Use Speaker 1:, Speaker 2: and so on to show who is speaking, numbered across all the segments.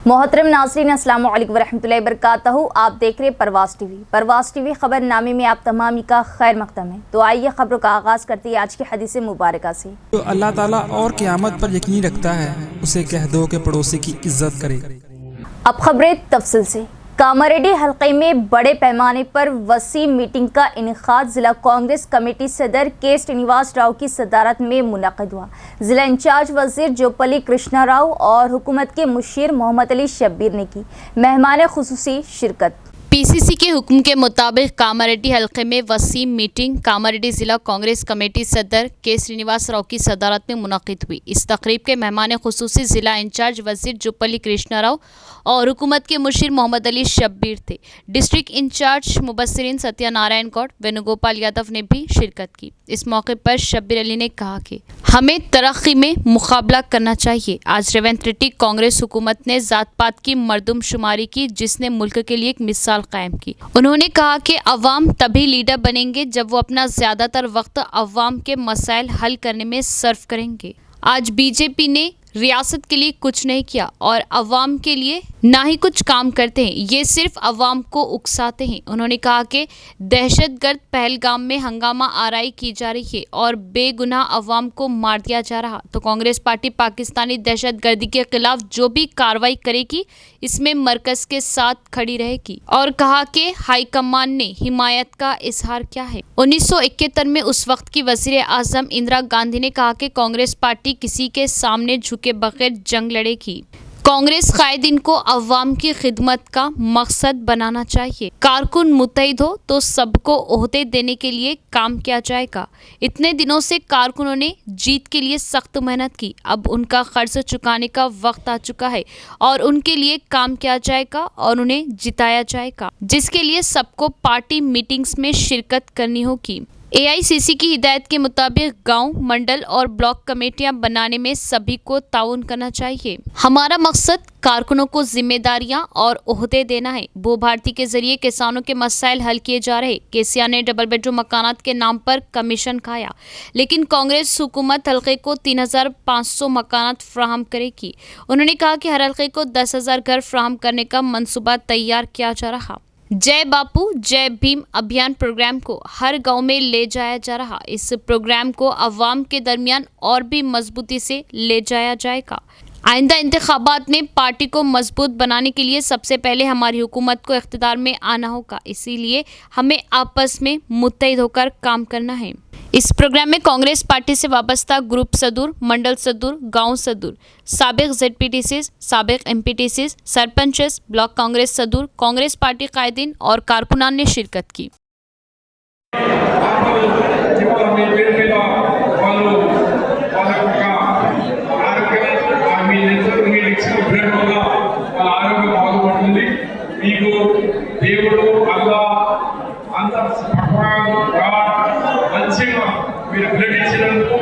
Speaker 1: मोहतरम नाज़रीन, अस्सलाम वालेकुम वरहमतुल्लाहि वबरकातहू। आप देख रहे परवाज़ टीवी। परवाज़ टीवी खबरनामे में आप तमामी का खैर मकदम है। तो आइए खबरों का आगाज़ करते हैं आज की हदीस मुबारका से।
Speaker 2: जो अल्लाह ताला और क़यामत पर यकीन रखता है उसे कह दो कि पड़ोसी की इज्जत करे।
Speaker 1: अब खबरें तफसील से। कामारेड्डी हल्के में बड़े पैमाने पर वसी मीटिंग का इनेकाद जिला कांग्रेस कमेटी सदर के श्रीनिवास राव की सदारत में मुनक़िद हुआ। जिला इंचार्ज वजीर जोपल्ली कृष्णा राव और हुकूमत के मुशीर मोहम्मद अली शब्बीर ने की मेहमान खुसूसी शिरकत।
Speaker 3: पीसीसी के हुक्म के मुताबिक कामारेड्डी हल्के में वसी मीटिंग कामारेड्डी जिला कांग्रेस कमेटी सदर के श्रीनिवास राव की सदारत में मुनक़िद हुई। इस तकरीब के मेहमान खुसूसी जिला इंचार्ज वजीर जोपल्ली कृष्णा राव और हुकूमत के मुशीर मोहम्मद अली शब्बीर थे। डिस्ट्रिक्ट इंचार्ज मुबस्सिरीन सत्यनारायण गौड़, वेणुगोपाल यादव ने भी शिरकत की। इस मौके पर शब्बीर अली ने कहा कि हमें तरक्की में मुकाबला करना चाहिए। आज रेवंत रेड्डी कांग्रेस हुकूमत ने जात पात की मर्दमशुमारी की जिसने मुल्क के लिए एक मिसाल कायम की। उन्होंने कहा कि अवाम तभी लीडर बनेंगे जब वो अपना ज्यादातर वक्त अवाम के मसाइल हल करने में सर्व करेंगे। आज बीजेपी ने रियासत के लिए कुछ नहीं किया और अवाम के लिए ना ही कुछ काम करते हैं, ये सिर्फ अवाम को उकसाते हैं। उन्होंने कहा कि दहशतगर्द पहलगाम में हंगामा आराई की जा रही है और बेगुनाह अवाम को मार दिया जा रहा, तो कांग्रेस पार्टी पाकिस्तानी दहशतगर्दी के खिलाफ जो भी कार्रवाई करेगी इसमें मरकज के साथ खड़ी रहेगी। और कहा कि हाईकमान ने हिमायत का इजहार किया है। 1971 में उस वक्त की वजीर आजम इंदिरा गांधी ने कहा कि कांग्रेस पार्टी किसी के सामने के बगैर जंग लड़ेगी। कांग्रेस कायदीन को अवाम की खिदमत का मकसद बनाना चाहिए। कारकुन मुत्तहिद हो तो सबको ओहदे देने के लिए काम किया जाएगा। इतने दिनों से कारकुनों ने जीत के लिए सख्त मेहनत की, अब उनका कर्ज चुकाने का वक्त आ चुका है और उनके लिए काम किया जाएगा और उन्हें जिताया जाएगा, जिसके लिए सबको पार्टी मीटिंग्स में शिरकत करनी होगी। एआईसीसी की हिदायत के मुताबिक गांव, मंडल और ब्लॉक कमेटियां बनाने में सभी को ताउन करना चाहिए। हमारा मकसद कारकुनों को जिम्मेदारियां और ओहदे देना है। भू भारती के जरिए किसानों के मसाइल हल किए जा रहे। केसीआर ने डबल बेडरूम मकानात के नाम पर कमीशन खाया, लेकिन कांग्रेस हुकूमत हल्के को 3500 मकानात फ्राहम करेगी। उन्होंने कहा कि हर हल्के को 10,000 घर फ्राहम करने का मंसूबा तैयार किया जा रहा। जय बापू जय भीम अभियान प्रोग्राम को हर गांव में ले जाया जा रहा। इस प्रोग्राम को अवाम के दरमियान और भी मजबूती से ले जाया जाएगा। आइंदा इंतखाबात में पार्टी को मजबूत बनाने के लिए सबसे पहले हमारी हुकूमत को इख्तिदार में आना होगा, इसीलिए हमें आपस में मुत्तहिद होकर काम करना है। इस प्रोग्राम में कांग्रेस पार्टी से वाबस्ता ग्रुप सदूर, मंडल सदूर, गांव सदूर, साबिक ZPTCs, साबिक MPTCs, सरपंचेस, ब्लॉक कांग्रेस सदूर, कांग्रेस पार्टी कायदीन और कारकुनान ने शिरकत की।
Speaker 4: మీరు బ్లడ్ ఇచ్చినందుకు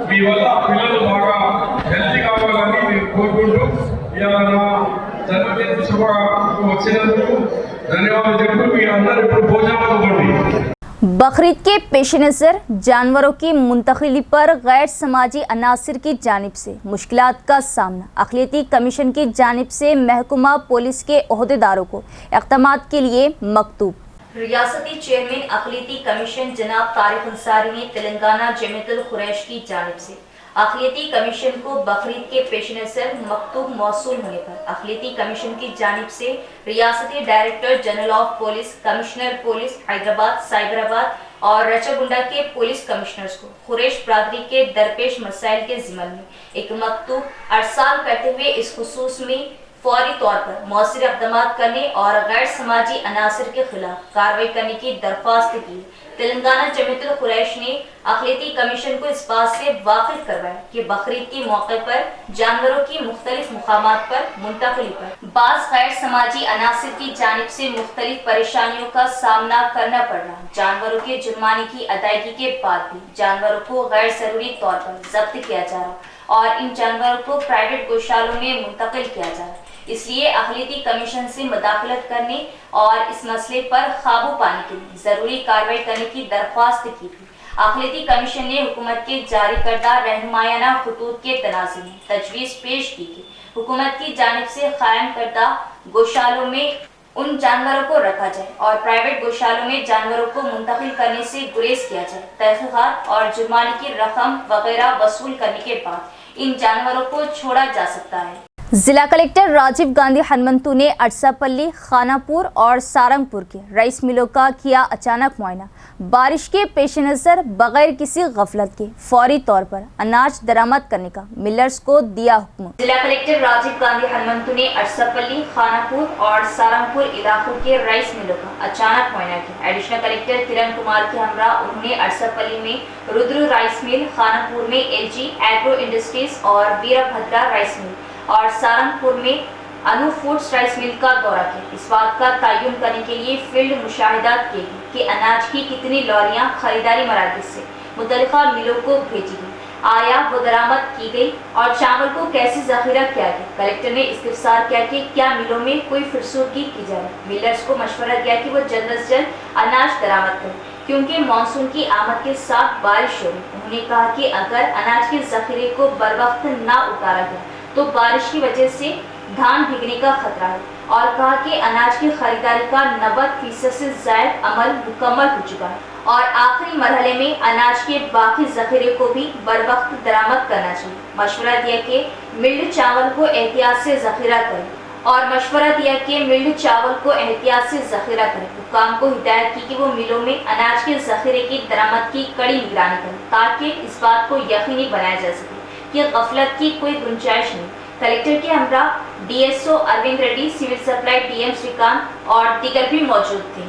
Speaker 4: మీ వల్ల పిల్లలు బాగా హెల్తీ కావాలని నేను కోరుకుంటూ ఇలా నా జన్మదిన శుభాకాంక్షలు వచ్చినందుకు ధన్యవాదాలు చెప్తూ మీరు అందరూ ఇప్పుడు భోజనాలు ఇవ్వండి।
Speaker 1: बकरीद के पेश नज़र जानवरों की मुंतकिली पर गैर समाजी अनासिर की जानिब से मुश्किलात का सामना। अक़लियती कमीशन की जानिब से महकमा पुलिस के ओहदेदारों को इक़दामात के लिए मकतूब। रियासती चेयरमैन अक़लियती कमीशन जनाब तारिक अंसारी ने तेलंगाना जमीयतुल कुरैश की जानिब से अक़लियती कमीशन को बकरीद के पेश नज़र मकतूब मौसूल होने पर अक़लियती कमीशन की जानिब से रियासती director general of police, commissioner police Hyderabad, Cyberabad और रचागुंडा के पुलिस कमिश्नर्स को कुरैश बरादरी के दरपेश मसाइल के ज़िम्मन में एक मकतूब अरसाल करते हुए इस खुसूस में फौरी तौर पर मौसर इक़दामात करने और गैर समाजी अनासिर के खिलाफ कार्रवाई करने की दरख्वास्त की। तेलंगाना जमीयतुल कुरैश ने अक़लियती कमीशन को इस बात से वाकिफ करवाया कि बकरीद के मौके पर जानवरों की मुख्तलिफ मुकामात पर मुंतकिली पर बाज़ गैर समाजी अनासिर की जानिब से मुख्तलिफ परेशानियों का सामना करना पड़ रहा। जानवरों के जुर्माने की अदायगी के बाद भी जानवरों को गैर ज़रूरी तौर पर जब्त किया जा रहा और इन जानवरों को प्राइवेट गौशालों में मुंतकिल किया जा रहा। इसलिए अक़लियती कमीशन से मुदाखलत करने और इस मसले पर काबू पाने के लिए ज़रूरी कार्रवाई करने की दरख्वास्त की थी। अक़लियती कमीशन ने हुकूमत के जारी करदा रहनुमायाना खतूत के तनाज़ुर में तजवीज़ पेश की कि हुकूमत की जानिब से कायम करदा गौशालों में उन जानवरों को रखा जाए और प्राइवेट गौशालों में जानवरों को मुंतकिल करने से गुरेज किया जाए। तहक़ीक़ात और जुर्माने की रकम वगैरह वसूल करने के बाद इन जानवरों को छोड़ा जा सकता है। जिला कलेक्टर राजीव गांधी हनुमंतु ने अरसापल्ली, खानापुर और सारंगपुर के राइस मिलों का किया अचानक मुआयना। बारिश के पेश नज़र बगैर किसी गफलत के फौरी तौर पर अनाज दरामद करने का मिलर्स को दिया हुक्म। जिला कलेक्टर राजीव गांधी हनुमंतु ने अरसापल्ली, खानापुर और सारंगपुर इलाकों के राइस मिलों का अचानक मुआयना किया। एडिशनल कलेक्टर किरण कुमार के हमरा उन्होंने अरसापल्ली में रुद्र राइस मिल, खानापुर में एलजी एग्रो इंडस्ट्रीज और वीरभद्रा राइस मिल और सारंगपुर में अनु फूड्स राइस मिल का दौरा किया। इस बात का तयन करने के लिए फील्ड मुशाहिदात किए गए कि अनाज की कितनी लॉरियां खरीदारी मराकज़ से मुतल्लिका मिलों को भेजी गई, आया वो दरामद की गई और चावल को कैसे ज़ख़ीरा किया गया। कलेक्टर ने इस्तफसार किया कि क्या मिलों में कोई फरसूदगी की जाए। मिलर्स को मशवरा किया कि वो जल्द अज जल्द अनाज दरामद करें क्योंकि मानसून की आमद के साथ बारिश हो रही। उन्होंने कहा कि अगर अनाज के ज़ख़ीरे को बरवक्त ना उतारा गया तो बारिश की वजह से धान भीगने का खतरा है और कहा कि अनाज की खरीदारी का 90% से ज़ायद अमल मुकम्मल हो चुका है और आखिरी मरहले में अनाज के बाकी ज़ख़ीरे को भी बरवक्त दरामद करना चाहिए। मशवरा दिया कि मिल्ड चावल को एहतियात से ज़ख़ीरा करें हुक्काम को हिदायत की कि वो मिलों में अनाज के ज़ख़ीरे की दरामद की कड़ी निगरानी करें ताकि इस बात को यकीनी बनाया जा सके कि गफलत की कोई गुंजाइश नहीं। कलेक्टर के हमरा DSO Arvind Reddy, civil supply DM Srikanth और दीगर भी मौजूद थे।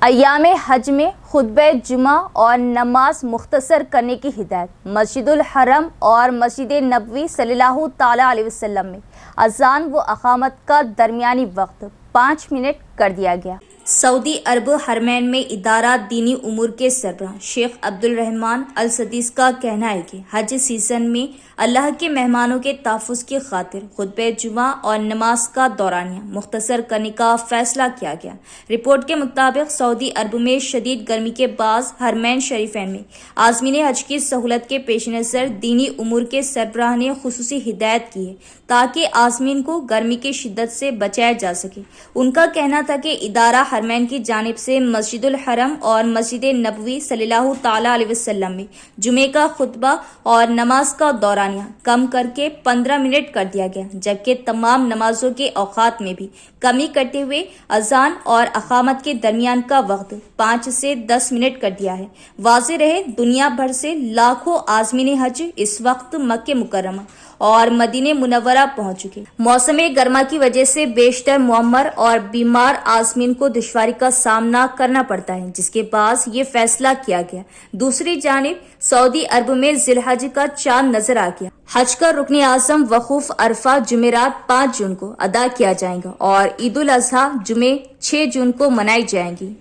Speaker 1: अय्याम हज में खुतबे जुमा और नमाज मुख्तसर करने की हिदायत। मस्जिदुल हरम और मस्जिद नबवी सल्लल्लाहु ताला अलैहि वसल्लम में अजान व अकामत का दरमियानी वक्त 5 मिनट कर दिया गया। सऊदी अरब हरमैन में इदारा दीनी उमूर के सरबराह शेख अब्दुल रहमान अल सदीस का कहना है कि हज सीजन में अल्लाह के मेहमानों के तहफ़्फ़ुज़ की खातिर खुतबे जुमा और नमाज का दौरानिया मुख्तसर करने का फैसला किया गया। रिपोर्ट के मुताबिक सऊदी अरब में शदीद गर्मी के बाद हरमैन शरीफैन में आज़मीन हज की सहूलत के पेश नज़र दीनी उमूर के सरबराह ने खुसूसी हिदायत की है ताकि आज़मीन को गर्मी की शिद्दत से बचाया जा सके। उनका कहना था कि इदारा हरमैन की जानिब से मस्जिदुल हरम और मस्जिद नबवी सल्लल्लाहु ताला अलैहि वसल्लम में जुमे का खुतबा और नमाज का दौरानिया कम करके 15 मिनट कर दिया गया, जबकि तमाम नमाजों के औकात में भी कमी करते हुए अजान और अकामत के दरमियान का वक्त 5 से 10 मिनट कर दिया है। वाज़ेह रहे दुनिया भर से लाखों आज़मीन हज इस वक्त मक्के मुकर्रमा और मदीने मुनव्वरा पहुंच चुके। मौसम गर्मा की वजह से बेशतर मुअम्मर और बीमार आज़मीन को दुश्वारी का सामना करना पड़ता है, जिसके बाद ये फैसला किया गया। दूसरी जानिब सऊदी अरब में जिलहज का चांद नजर आ गया। हज का रुकन आज़म वकूफ अरफा जुमेरात 5 जून को अदा किया जाएगा और ईद उल अज़हा जुमे 6 जून को मनाई जाएंगी।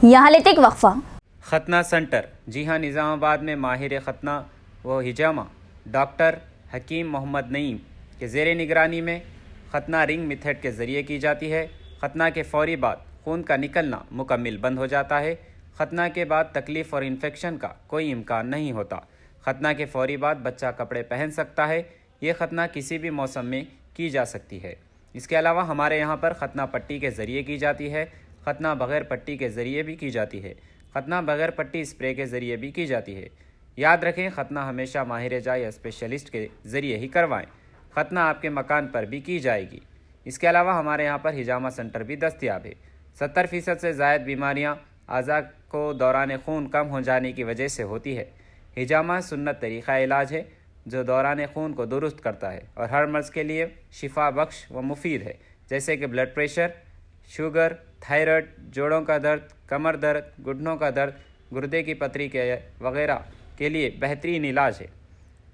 Speaker 1: यहाँ लेते एक वक्फा।
Speaker 5: खतना सेंटर, जी हाँ, निज़ामाबाद में माहिर खतना व हिजामा डॉक्टर हकीम मोहम्मद नईम के ज़ेर निगरानी में खतना रिंग मेथड के ज़रिए की जाती है। खतना के फौरी बाद खून का निकलना मुकम्मल बंद हो जाता है। खतना के बाद तकलीफ़ और इन्फेक्शन का कोई इम्कान नहीं होता। खतना के फौरी बाद बच्चा कपड़े पहन सकता है। ये खतना किसी भी मौसम में की जा सकती है। इसके अलावा हमारे यहाँ पर खतना पट्टी के ज़रिए की जाती है। खतना बग़ैर पट्टी के ज़रिए भी की जाती है। खतना बग़ैर पट्टी स्प्रे के ज़रिए भी की जाती है। याद रखें, खतना हमेशा माहिर जा या स्पेशलिस्ट के ज़रिए ही करवाएं। खतना आपके मकान पर भी की जाएगी। इसके अलावा हमारे यहाँ पर हिजामा सेंटर भी दस्तयाब है। 70% से ज़ायद बीमारियाँ आज़ा को दौरान खून कम हो जाने की वजह से होती है। हिजामा सुन्नत तरीक़ा इलाज है जो दौरान खून को दुरुस्त करता है और हर मर्ज़ के लिए शिफा बख्श व मुफीद है, जैसे कि ब्लड प्रेशर, शुगर, थायराइड, जोड़ों का दर्द, कमर दर्द, घुटनों का दर्द, गुर्दे की पथरी के वगैरह के लिए बेहतरीन इलाज है।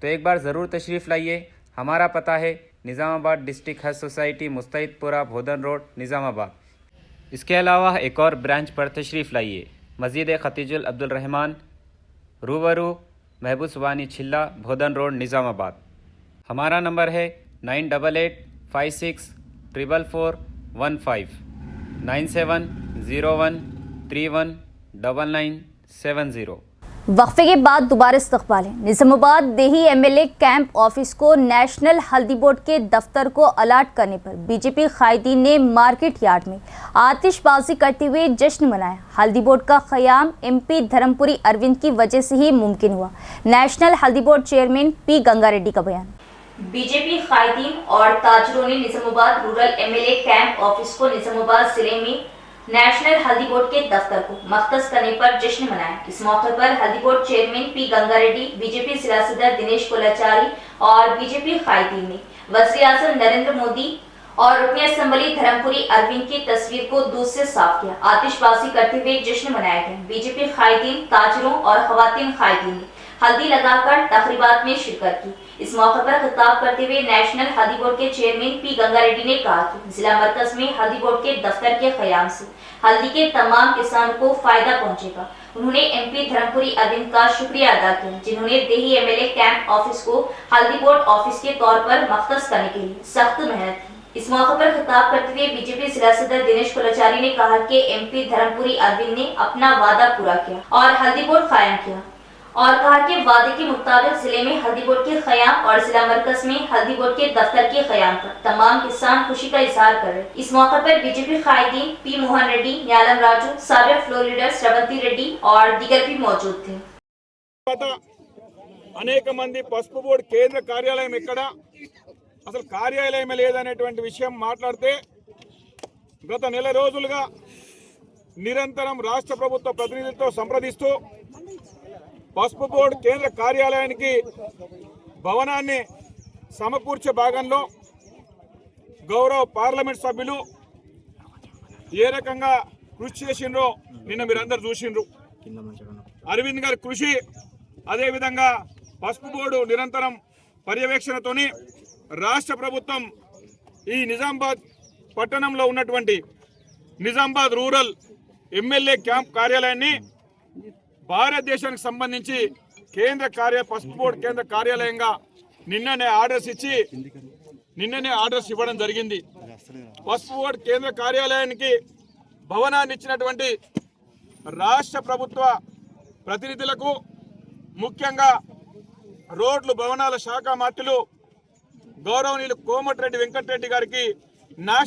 Speaker 5: तो एक बार ज़रूर तशरीफ़ लाइए। हमारा पता है निज़ामाबाद डिस्ट्रिक्ट हज सोसाइटी, मुस्तैदपुरा, भोदन रोड, निज़ामाबाद। इसके अलावा एक और ब्रांच पर तशरीफ़ लाइए, मस्जिद खतीजुल अब्दुल रहमान, रूबरू महबूब सुबानी छिल्ला, भोदन रोड, निज़ामाबाद। हमारा नंबर है 9885644415 970131 9970।
Speaker 1: वक्फे के बाद दोबारा इस्तकबाल है। निजामाबाद देही एमएलए कैंप ऑफिस को नेशनल हल्दी बोर्ड के दफ्तर को अलाट करने पर बीजेपी कायदीन ने मार्केट यार्ड में आतिशबाजी करते हुए जश्न मनाया। हल्दी बोर्ड का क़याम एमपी धर्मपुरी अरविंद की वजह से ही मुमकिन हुआ। नेशनल हल्दी board chairman P Ganga Reddy का बयान। बीजेपी कायदीन और ताजरों ने Nizamabad rural MLA camp office को निजामाबाद जिले में नेशनल हल्दी बोर्ड के दफ्तर को मख्तस करने पर जश्न मनाया। इस मौके पर हल्दी board chairman P Ganga Reddy, BJP जिला सदर दिनेश कोलाचारी और बीजेपी कायदीन ने वज़ीर आज़म नरेंद्र मोदी और रुकन असम्बली धर्मपुरी अरविंद की तस्वीर को दूध से साफ किया। आतिशबाजी करते हुए जश्न मनाया गया। बीजेपी कायदीन, ताजरों और खवातीन कायदीन ने हल्दी लगाकर तकरीबात में शिरकत की। इस मौके पर खिताब करते हुए नेशनल हल्दी बोर्ड के चेयरमैन पी गंगा रेड्डी ने कहा कि जिला मरकज में हल्दी बोर्ड के दफ्तर के क़याम से हल्दी के तमाम किसानों को फायदा पहुंचेगा। उन्होंने एमपी धर्मपुरी अरविंद का शुक्रिया अदा किया, जिन्होंने देही एमएलए कैंप ऑफिस को हल्दी बोर्ड ऑफिस के तौर पर मख्तस करने के लिए सख्त मेहनत की। इस मौके पर खिताब करते हुए बीजेपी जिला सदर दिनेश कोलाचारी ने कहा कि एमपी धर्मपुरी अरविंद ने अपना वादा पूरा किया और हल्दी बोर्ड कायम किया और कहा कि वादे के मुताबिक जिले में हल्दी बोर्ड के क़याम और जिला मरकज में हल्दी बोर्ड के दफ्तर के क़याम पर तमाम किसान खुशी का इजहार कर रहे। इस मौके पर बीजेपी कायदीन पी मोहन रेड्डी, न्यालम राजू, साबिक फ्लोर लीडर श्रवंती रेड्डी और दीगर भी मौजूद थे।
Speaker 6: అనేక మంది పసుపు బోర్డు కేంద్ర కార్యాలయం ఎక్కడ, అసలు కార్యాలయం లేదనేటువంటి విషయం మాట్లాడితే గత నెల రోజులుగా నిరంతరం రాష్ట్ర ప్రభుత్వ ప్రతినిధులతో సంప్రదిస్తూ పసుపు బోర్డు కేంద్ర కార్యాలయానికి భవనాన్ని సమకూర్చే భాగంలో గౌరవ పార్లమెంట్ సభ్యులు ఏ రకంగా కృషి చేసిండ్రో నిన్న మీరందరూ చూసిండ్రు. అరవింద్ గారి కృషి, అదేవిధంగా పసుపు బోర్డు నిరంతరం పర్యవేక్షణతోని రాష్ట్ర ప్రభుత్వం ఈ నిజామాబాద్ పట్టణంలో ఉన్నటువంటి నిజామాబాద్ రూరల్ ఎమ్మెల్యే క్యాంప్ కార్యాలయాన్ని భారతదేశానికి సంబంధించి పసుపు బోర్డు కేంద్ర కార్యాలయంగా నిన్ననే ఆర్డర్స్ ఇవ్వడం జరిగింది. పసుపు బోర్డు కేంద్ర కార్యాలయానికి భవనాన్ని ఇచ్చినటువంటి రాష్ట్ర ప్రభుత్వ ప్రతినిధులకు, ముఖ్యంగా రోడ్లు భవనాల శాఖ మంత్రులు గౌరవనీయులు కోమటిరెడ్డి వెంకటరెడ్డి గారికి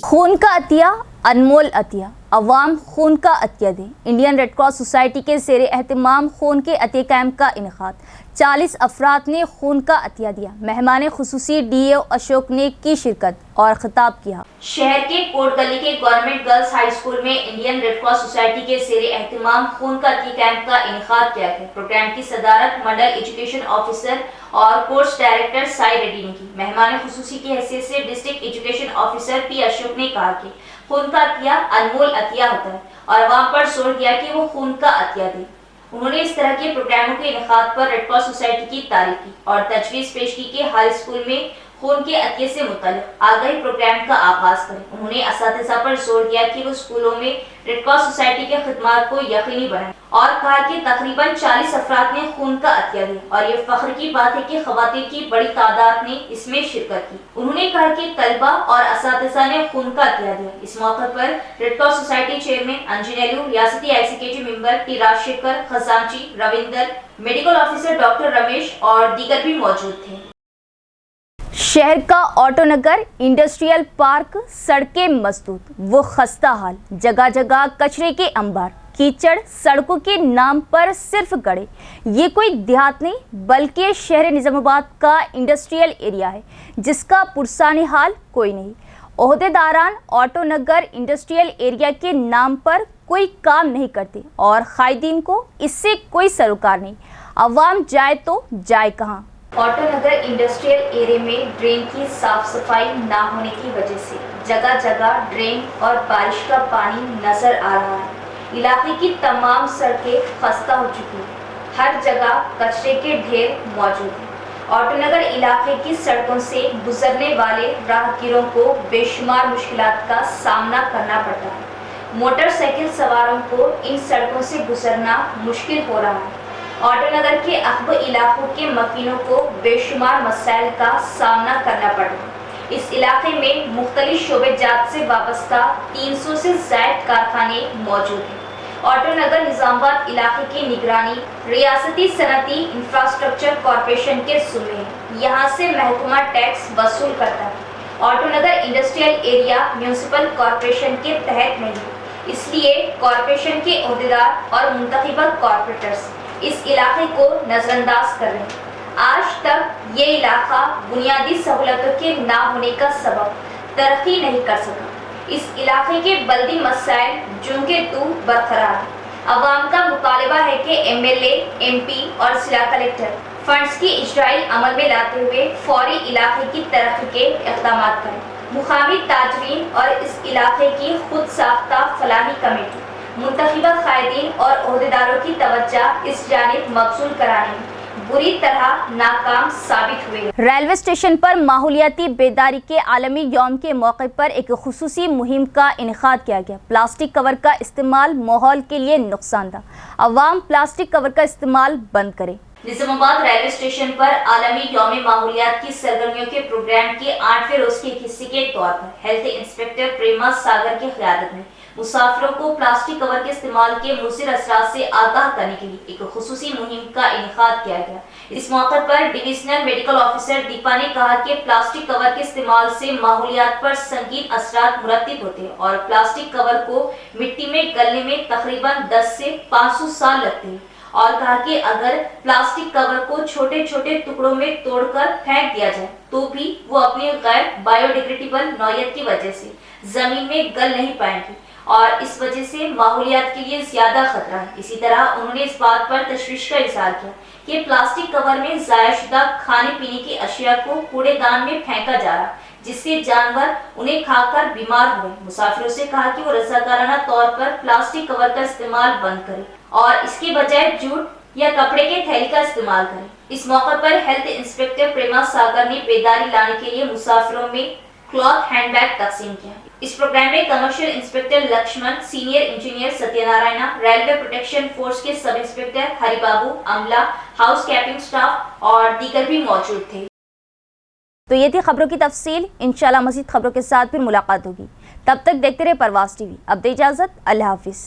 Speaker 1: खून का अतिया अनमोल अतिया, अवाम खून का अतिया दे। इंडियन रेड क्रॉस सोसाइटी के ज़ेरे एहतमाम खून के अतिया कैंप का इनेकाद। 40 अफराद ने खून का अतिया दिया। मेहमान खुसूसी डीओ अशोक ने की शिरकत और खिताब किया। शहर के कोट गली के गवर्नमेंट गर्ल्स हाई स्कूल में इंडियन रेड क्रॉस सोसाइटी के ज़ेरे एहतमाम खून का अतिया कैंप का इनेकाद किया गया। प्रोग्राम की सदारत मंडल एजुकेशन ऑफिसर और कोर्स डायरेक्टर साई रेड्डी ने की। मेहमान खुसूसी की हैसियत से district education officer P Ashok ने कहा कि खून का अतिया अनमोल अतिया होता है और अवाम पर जोर दिया कि वो खून का अतिया दे। उन्होंने इस तरह के प्रोग्रामों के इनेकाद पर रेड क्रॉस सोसाइटी की तारीफ की और तजवीज़ पेश की कि हर स्कूल में खून के अतिये से मुताल्लिक आगाही प्रोग्राम का आगाज करें। उन्होंने असातिज़ा पर जोर दिया कि वो स्कूलों में रेड क्रॉस सोसाइटी के खिदमात को यकीनी बनाएं और कहा कि तकरीबन 40 अफराद ने खून का अतिया दिया और ये फख्र की बात है कि खवातीन की बड़ी तादाद ने इसमें शिरकत की। उन्होंने कहा कि तलबा और असातिज़ा ने खून का अतिया दिया। इस मौके पर red cross society chairman Anjaneyulu, रियासती ICKG मेंबर टी राजशेखर, खजांची Ravinder, medical officer doctor Ramesh और दीगर भी मौजूद थे। शहर का ऑटो नगर, इंडस्ट्रियल पार्क, सड़कें मसदूद, वो खस्ता हाल, जगह जगह कचरे के अंबार, कीचड़, सड़कों के नाम पर सिर्फ गड़े। ये कोई देहात नहीं बल्कि शहर निजामाबाद का इंडस्ट्रियल एरिया है जिसका पुरसानी हाल कोई नहीं। ओहदेदारान ऑटो नगर इंडस्ट्रियल एरिया के नाम पर कोई काम नहीं करते और कायदीन को इससे कोई सरोकार नहीं। अवाम जाए तो जाए कहाँ। ऑटो नगर इंडस्ट्रियल एरिया में ड्रेन की साफ सफाई ना होने की वजह से जगह जगह ड्रेन और बारिश का पानी नजर आ रहा है। इलाके की तमाम सड़कें खस्ता हो चुकी हैं, हर जगह कचरे के ढेर मौजूद हैं। ऑटो नगर इलाके की सड़कों से गुजरने वाले राहगीरों को बेशुमार मुश्किलात का सामना करना पड़ता है। मोटरसाइकिल सवारों को इन सड़कों से गुजरना मुश्किल हो रहा है। ऑटो नगर के अहब इलाकों के मकीनों को बेशुमार मसाइल का सामना करना पड़ रहा है। इस इलाके में मुख्तलिफ शोबे जात से वाबस्ता 300 से ज़ायद कारखाने मौजूद हैं। ऑटो नगर निजामाबाद इलाके की निगरानी रियासती सनती इंफ्रास्ट्रक्चर कॉरपोरेशन के ज़िम्मे है। यहाँ से महकमा टैक्स वसूल करता है। ऑटो नगर इंडस्ट्रियल एरिया म्यूनिसिपल कॉरपोरेशन के तहत नहीं, इसलिए कॉरपोरेशन के ओहदेदार और मुंतखबा कॉरपोरेटर्स इस इलाके को नजरअंदाज कर रहे हैं। आज तक ये इलाका बुनियादी सहूलतों के ना होने का सबब तरक्की नहीं कर सका। इस इलाके के बल्दी मसाइल जूं के तू बरकरार है। अवाम का मुतालबा है कि एमएलए, एमपी और जिला कलेक्टर फंड्स की इजराई अमल में लाते हुए फौरी इलाके की तरक्की के इक़दाम करें। मुकामी ताजरीन और इस इलाके की खुद साख्ता फलाही कमेटी मुंतखबा कायदीन और ओहदेदारों की तवज्जो इस जानिब मबसूल कराने में बुरी तरह नाकाम साबित हुए। रेलवे स्टेशन पर माहौलियाती बेदारी के आलमी यौम के मौके पर एक खुसूसी मुहिम का इनेकाद किया गया। प्लास्टिक कवर का इस्तेमाल माहौल के लिए नुकसानदा। अवाम प्लास्टिक कवर का इस्तेमाल बंद करे। निजामाबाद रेलवे स्टेशन पर आलमी यौम माहौलियात की सरगर्मियों के प्रोग्राम के 8वें रोज के हिस्से के तौर पर हेल्थ इंस्पेक्टर प्रेमा सागर की क़यादत में मुसाफिरों को प्लास्टिक कवर के इस्तेमाल के मुज़िर असरात से आगाह करने के लिए एक खुसूसी मुहिम का इनेकाद किया गया। इस मौके पर डिविजनल मेडिकल ऑफिसर दीपा ने कहा कि प्लास्टिक कवर के इस्तेमाल से माहौलियात पर संगीन असरात मुरतब होते हैं और प्लास्टिक कवर को मिट्टी में गलने में तकरीबन 10 से 500 साल लगते हैं, और कहा कि अगर प्लास्टिक कवर को छोटे छोटे टुकड़ों में तोड़कर फेंक दिया जाए तो भी वो अपनी गैर बायोडिग्रेडेबल नौयत की वजह से जमीन में गल नहीं पाएंगी और इस वजह से माहौलियात के लिए ज्यादा खतरा है। इसी तरह उन्होंने इस बात पर तशवीश का इजहार किया कि प्लास्टिक कवर में ज़ायशुदा खाने पीने की अशिया को कूड़ेदान में फेंका जा रहा, जिससे जानवर उन्हें खाकर बीमार हुए। मुसाफिरों से कहा कि वो रज़ाकाराना तौर पर प्लास्टिक कवर का इस्तेमाल बंद करें और इसके बजाय जूट या कपड़े के थैली का इस्तेमाल करें। इस मौके पर हेल्थ इंस्पेक्टर प्रेमा सागर ने बेदारी लाने के लिए मुसाफिरों में क्लॉथ हैंडबैग तकसीम किया। इस प्रोग्राम में commercial inspector Laxman, senior engineer Satyanarayana, railway protection force के सब इंस्पेक्टर हरिबाबू, अमला, हाउस कीपिंग स्टाफ और दीगर भी मौजूद थे। तो ये थी खबरों की तफसील। इंशाल्लाह मज़ीद खबरों के साथ फिर मुलाकात होगी। तब तक देखते रहे परवाज़ टीवी। अब दे इजाज़त, अल्लाह हाफिज़।